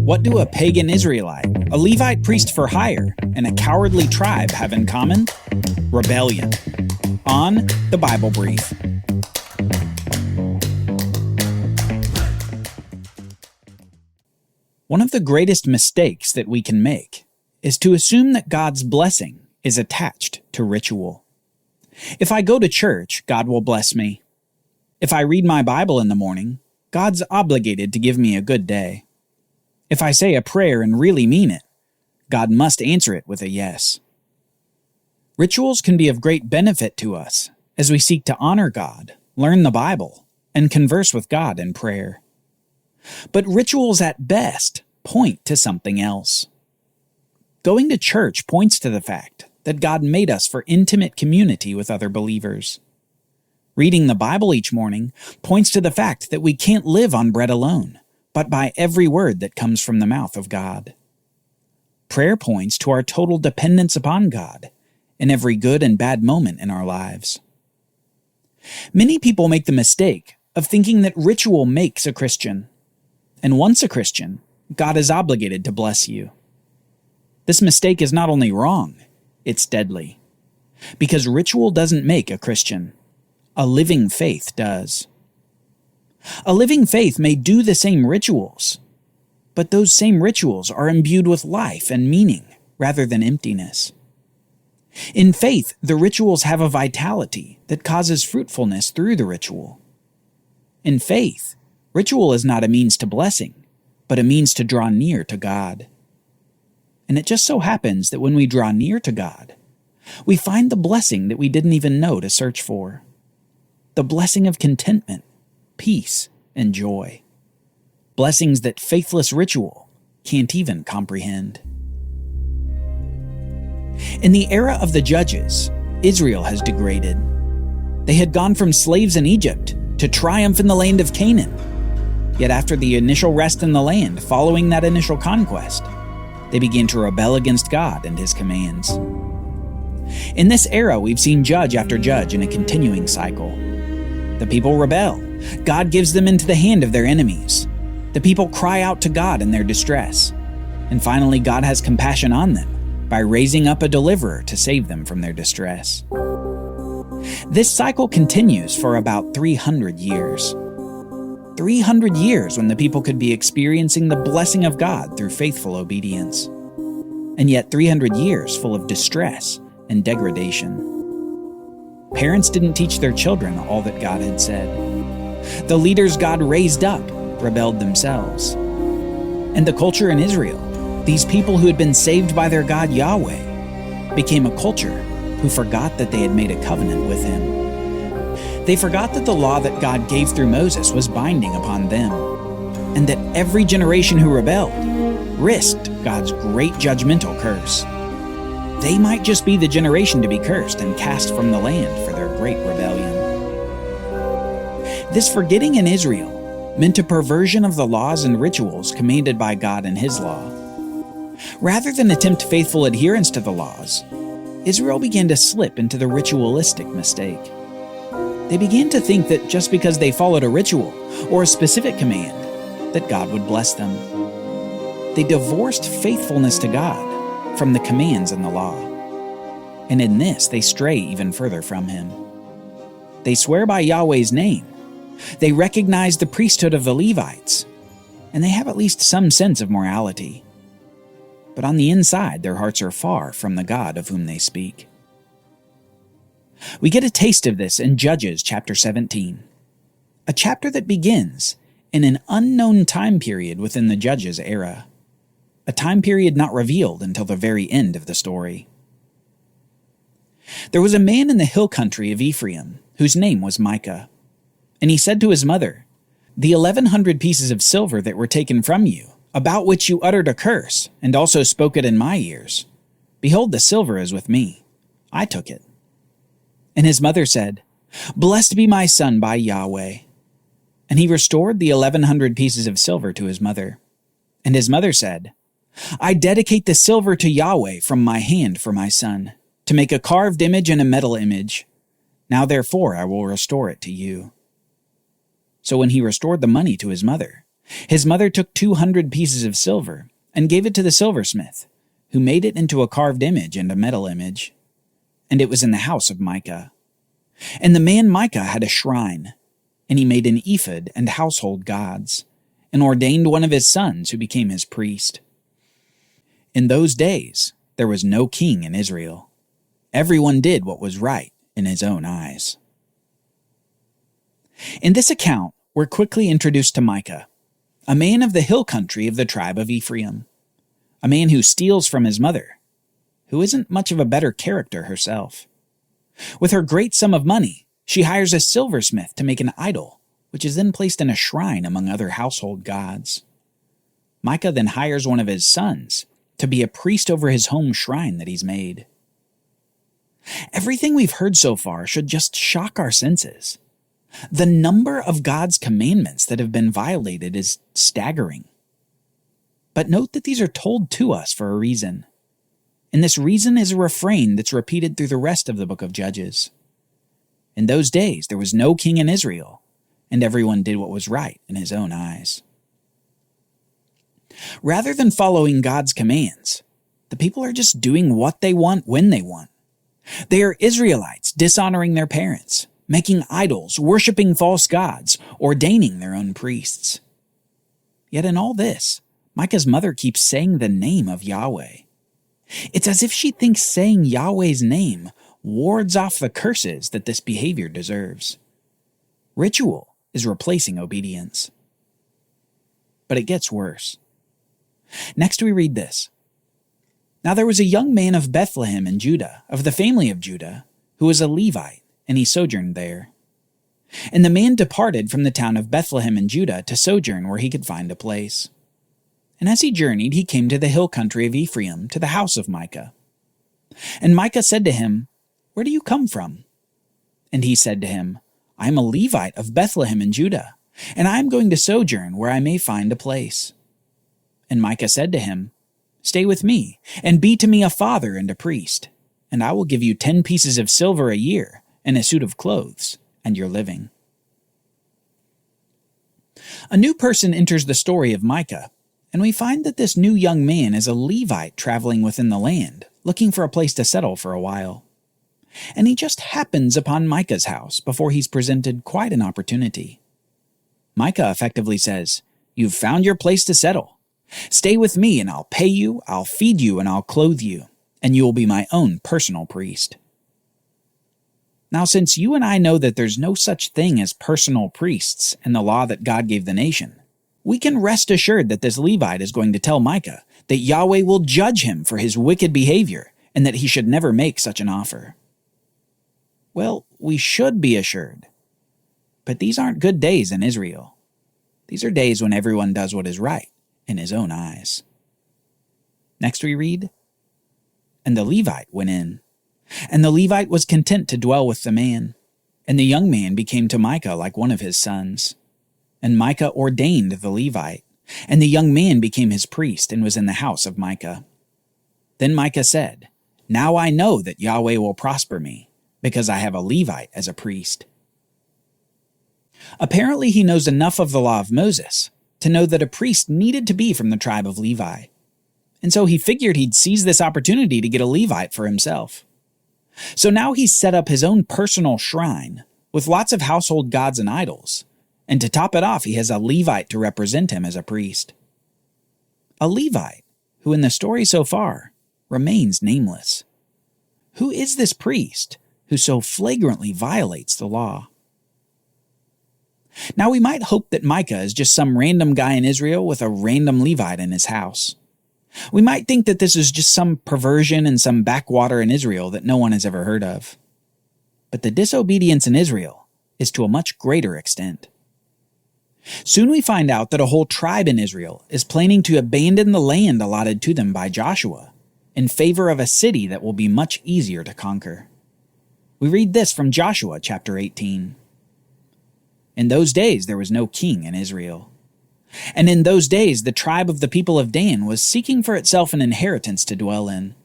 What do a pagan Israelite, a Levite priest for hire, and a cowardly tribe have in common? Rebellion. On the Bible Brief. One of the greatest mistakes that we can make is to assume that God's blessing is attached to ritual. If I go to church, God will bless me. If I read my Bible in the morning, God's obligated to give me a good day. If I say a prayer and really mean it, God must answer it with a yes. Rituals can be of great benefit to us as we seek to honor God, learn the Bible, and converse with God in prayer. But rituals at best point to something else. Going to church points to the fact that God made us for intimate community with other believers. Reading the Bible each morning points to the fact that we can't live on bread alone, but by every word that comes from the mouth of God. Prayer points to our total dependence upon God in every good and bad moment in our lives. Many people make the mistake of thinking that ritual makes a Christian, and once a Christian, God is obligated to bless you. This mistake is not only wrong, it's deadly. Because ritual doesn't make a Christian. A living faith does. A living faith may do the same rituals, but those same rituals are imbued with life and meaning rather than emptiness. In faith, the rituals have a vitality that causes fruitfulness through the ritual. In faith, ritual is not a means to blessing, but a means to draw near to God. And it just so happens that when we draw near to God, we find the blessing that we didn't even know to search for. The blessing of contentment, peace, and joy. Blessings that faithless ritual can't even comprehend. In the era of the Judges, Israel has degraded. They had gone from slaves in Egypt to triumph in the land of Canaan. Yet after the initial rest in the land following that initial conquest, they began to rebel against God and His commands. In this era, we've seen judge after judge in a continuing cycle. The people rebel. God gives them into the hand of their enemies. The people cry out to God in their distress. And finally, God has compassion on them by raising up a deliverer to save them from their distress. This cycle continues for about 300 years. 300 years when the people could be experiencing the blessing of God through faithful obedience. And yet 300 years full of distress and degradation. Parents didn't teach their children all that God had said. The leaders God raised up rebelled themselves. And the culture in Israel, these people who had been saved by their God Yahweh, became a culture who forgot that they had made a covenant with Him. They forgot that the law that God gave through Moses was binding upon them, and that every generation who rebelled risked God's great judgmental curse. They might just be the generation to be cursed and cast from the land for their great rebellion. This forgetting in Israel meant a perversion of the laws and rituals commanded by God in His law. Rather than attempt faithful adherence to the laws, Israel began to slip into the ritualistic mistake. They began to think that just because they followed a ritual or a specific command, that God would bless them. They divorced faithfulness to God from the commands in the law. And in this, they stray even further from Him. They swear by Yahweh's name. They recognize the priesthood of the Levites. And they have at least some sense of morality. But on the inside, their hearts are far from the God of whom they speak. We get a taste of this in Judges chapter 17, a chapter that begins in an unknown time period within the Judges era, a time period not revealed until the very end of the story. There was a man in the hill country of Ephraim whose name was Micah, and he said to his mother, "The 1,100 pieces of silver that were taken from you, about which you uttered a curse, and also spoke it in my ears, behold, the silver is with me. I took it." And his mother said, "Blessed be my son by Yahweh." And he restored the 1,100 pieces of silver to his mother. And his mother said, "I dedicate the silver to Yahweh from my hand for my son, to make a carved image and a metal image. Now therefore I will restore it to you." So when he restored the money to his mother, His mother took 200 pieces of silver and gave it to the silversmith, who made it into a carved image and a metal image. And it was in the house of Micah. And the man Micah had a shrine, and he made an ephod and household gods, and ordained one of his sons who became his priest. In those days there was no king in Israel. Everyone did what was right in his own eyes. In this account, we're quickly introduced to Micah, a man of the hill country of the tribe of Ephraim, a man who steals from his mother, who isn't much of a better character herself. With her great sum of money, she hires a silversmith to make an idol, which is then placed in a shrine among other household gods. Micah then hires one of his sons to be a priest over his home shrine that he's made. Everything we've heard so far should just shock our senses. The number of God's commandments that have been violated is staggering. But note that these are told to us for a reason. And this reason is a refrain that's repeated through the rest of the book of Judges. In those days there was no king in Israel, and everyone did what was right in his own eyes. Rather than following God's commands, the people are just doing what they want when they want. They are Israelites dishonoring their parents, making idols, worshiping false gods, ordaining their own priests. Yet in all this, Micah's mother keeps saying the name of Yahweh. It's as if she thinks saying Yahweh's name wards off the curses that this behavior deserves. Ritual is replacing obedience. But it gets worse. Next we read this. Now there was a young man of Bethlehem in Judah, of the family of Judah, who was a Levite, and he sojourned there. And the man departed from the town of Bethlehem in Judah to sojourn where he could find a place. And as he journeyed, he came to the hill country of Ephraim, to the house of Micah. And Micah said to him, Where do you come from? And he said to him, I am a Levite of Bethlehem in Judah, and I am going to sojourn where I may find a place. And Micah said to him, Stay with me, and be to me a father and a priest, and I will give you 10 pieces of silver a year, and a suit of clothes, and your living. A new person enters the story of Micah, and we find that this new young man is a Levite traveling within the land, looking for a place to settle for a while. And he just happens upon Micah's house before he's presented quite an opportunity. Micah effectively says, You've found your place to settle. Stay with me and I'll pay you, I'll feed you, and I'll clothe you, and you will be my own personal priest. Now, since you and I know that there's no such thing as personal priests in the law that God gave the nation, we can rest assured that this Levite is going to tell Micah that Yahweh will judge him for his wicked behavior and that he should never make such an offer. Well, we should be assured. But these aren't good days in Israel. These are days when everyone does what is right in his own eyes. Next we read, And the Levite went in, and the Levite was content to dwell with the man, and the young man became to Micah like one of his sons. And Micah ordained the Levite, and the young man became his priest and was in the house of Micah. Then Micah said, Now I know that Yahweh will prosper me, because I have a Levite as a priest. Apparently he knows enough of the law of Moses to know that a priest needed to be from the tribe of Levi. And so he figured he'd seize this opportunity to get a Levite for himself. So now he's set up his own personal shrine with lots of household gods and idols. And to top it off, he has a Levite to represent him as a priest. A Levite who in the story so far remains nameless. Who is this priest who so flagrantly violates the law? Now we might hope that Micah is just some random guy in Israel with a random Levite in his house. We might think that this is just some perversion in some backwater in Israel that no one has ever heard of. But the disobedience in Israel is to a much greater extent. Soon we find out that a whole tribe in Israel is planning to abandon the land allotted to them by Joshua in favor of a city that will be much easier to conquer. We read this from Joshua chapter 18. In those days there was no king in Israel. And in those days the tribe of the people of Dan was seeking for itself an inheritance to dwell in.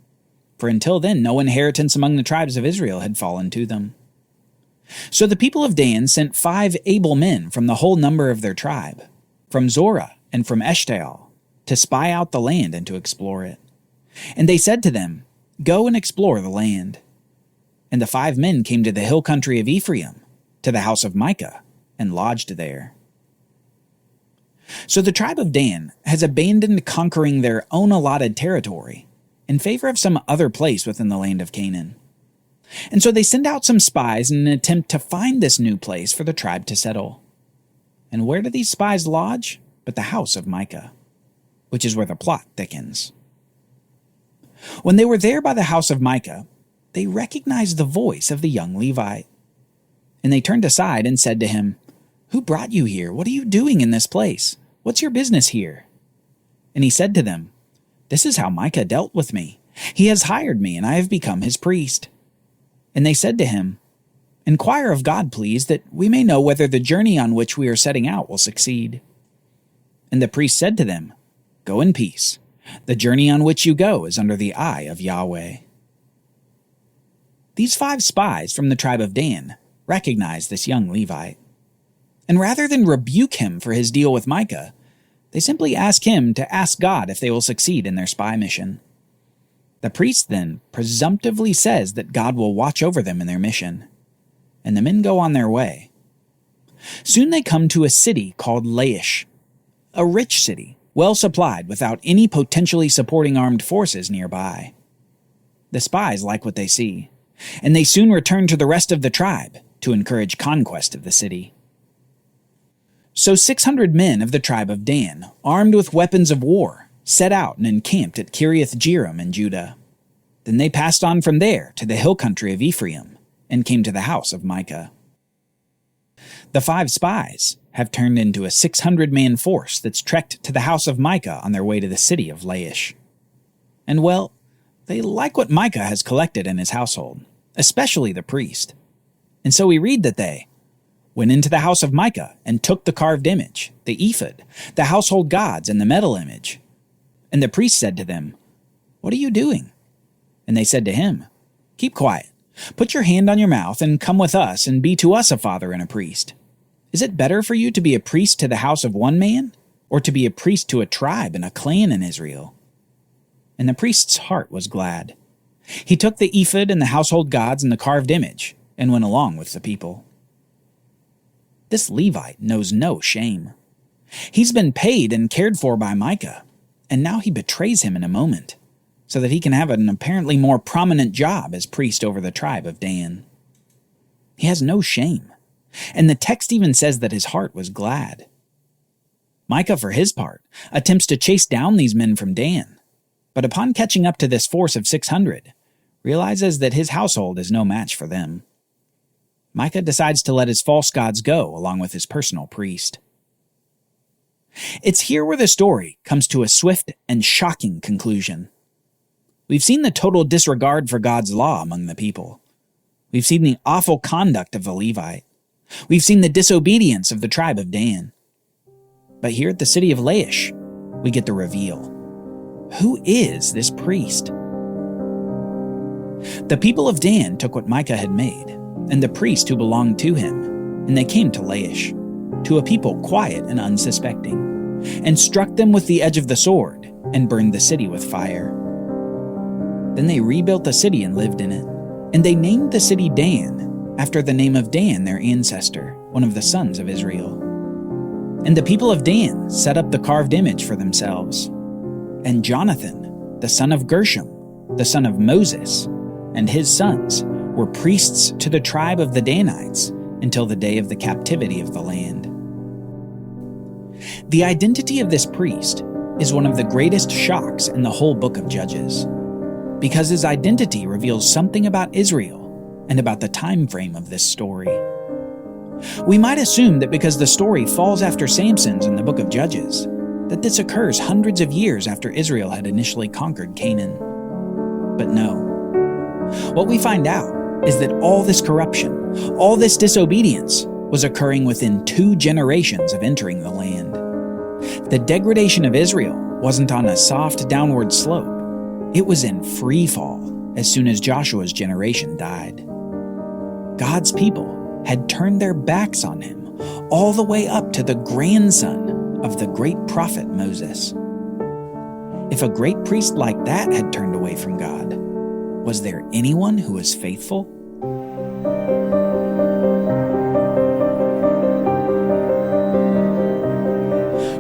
For until then no inheritance among the tribes of Israel had fallen to them. So the people of Dan sent 5 able men from the whole number of their tribe. from Zorah and from Eshtaol, to spy out the land and to explore it. And they said to them, Go and explore the land. And the 5 men came to the hill country of Ephraim, to the house of Micah, and lodged there. So the tribe of Dan has abandoned conquering their own allotted territory in favor of some other place within the land of Canaan. And so they send out some spies in an attempt to find this new place for the tribe to settle. And where do these spies lodge? But the house of Micah, which is where the plot thickens. When they were there by the house of Micah, they recognized the voice of the young Levite. And they turned aside and said to him, Who brought you here? What are you doing in this place? What's your business here? And he said to them, This is how Micah dealt with me. He has hired me, and I have become his priest. And they said to him, Inquire of God, please, that we may know whether the journey on which we are setting out will succeed. And the priest said to them, Go in peace. The journey on which you go is under the eye of Yahweh. These 5 spies from the tribe of Dan recognize this young Levite. And rather than rebuke him for his deal with Micah, they simply ask him to ask God if they will succeed in their spy mission. The priest then presumptively says that God will watch over them in their mission, and the men go on their way. Soon they come to a city called Laish, a rich city, well supplied without any potentially supporting armed forces nearby. The spies like what they see, and they soon return to the rest of the tribe to encourage conquest of the city. So 600 men of the tribe of Dan, armed with weapons of war, set out and encamped at Kiriath Jearim in Judah. Then they passed on from there to the hill country of Ephraim, and came to the house of Micah. The 5 spies have turned into a 600-man force that's trekked to the house of Micah on their way to the city of Laish. And well, they like what Micah has collected in his household, especially the priest. And so we read that they went into the house of Micah and took the carved image, the ephod, the household gods, and the metal image. And the priest said to them, What are you doing? And they said to him, Keep quiet. Put your hand on your mouth and come with us and be to us a father and a priest. Is it better for you to be a priest to the house of one man, or to be a priest to a tribe and a clan in Israel? And the priest's heart was glad. He took the ephod and the household gods and the carved image, and went along with the people. This Levite knows no shame. He's been paid and cared for by Micah, and now he betrays him in a moment, so that he can have an apparently more prominent job as priest over the tribe of Dan. He has no shame, and the text even says that his heart was glad. Micah, for his part, attempts to chase down these men from Dan, but upon catching up to this force of 600, realizes that his household is no match for them. Micah decides to let his false gods go along with his personal priest. It's here where the story comes to a swift and shocking conclusion. We've seen the total disregard for God's law among the people. We've seen the awful conduct of the Levite. We've seen the disobedience of the tribe of Dan. But here at the city of Laish, we get the reveal. Who is this priest? The people of Dan took what Micah had made, and the priest who belonged to him, and they came to Laish, to a people quiet and unsuspecting, and struck them with the edge of the sword, and burned the city with fire. Then they rebuilt the city and lived in it, and they named the city Dan, after the name of Dan their ancestor, one of the sons of Israel. And the people of Dan set up the carved image for themselves. And Jonathan, the son of Gershom, the son of Moses, and his sons were priests to the tribe of the Danites until the day of the captivity of the land. The identity of this priest is one of the greatest shocks in the whole book of Judges, because his identity reveals something about Israel and about the time frame of this story. We might assume that because the story falls after Samson's in the book of Judges, that this occurs hundreds of years after Israel had initially conquered Canaan. But no. What we find out is that all this corruption, all this disobedience, was occurring within 2 generations of entering the land. The degradation of Israel wasn't on a soft downward slope. It was in free fall as soon as Joshua's generation died. God's people had turned their backs on him all the way up to the grandson of the great prophet Moses. If a great priest like that had turned away from God, was there anyone who was faithful?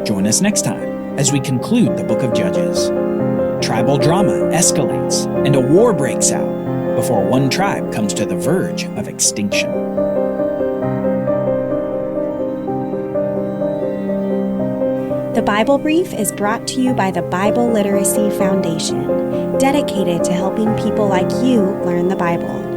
Join us next time as we conclude the book of Judges. Tribal drama escalates and a war breaks out before one tribe comes to the verge of extinction. The Bible Brief is brought to you by the Bible Literacy Foundation, dedicated to helping people like you learn the Bible.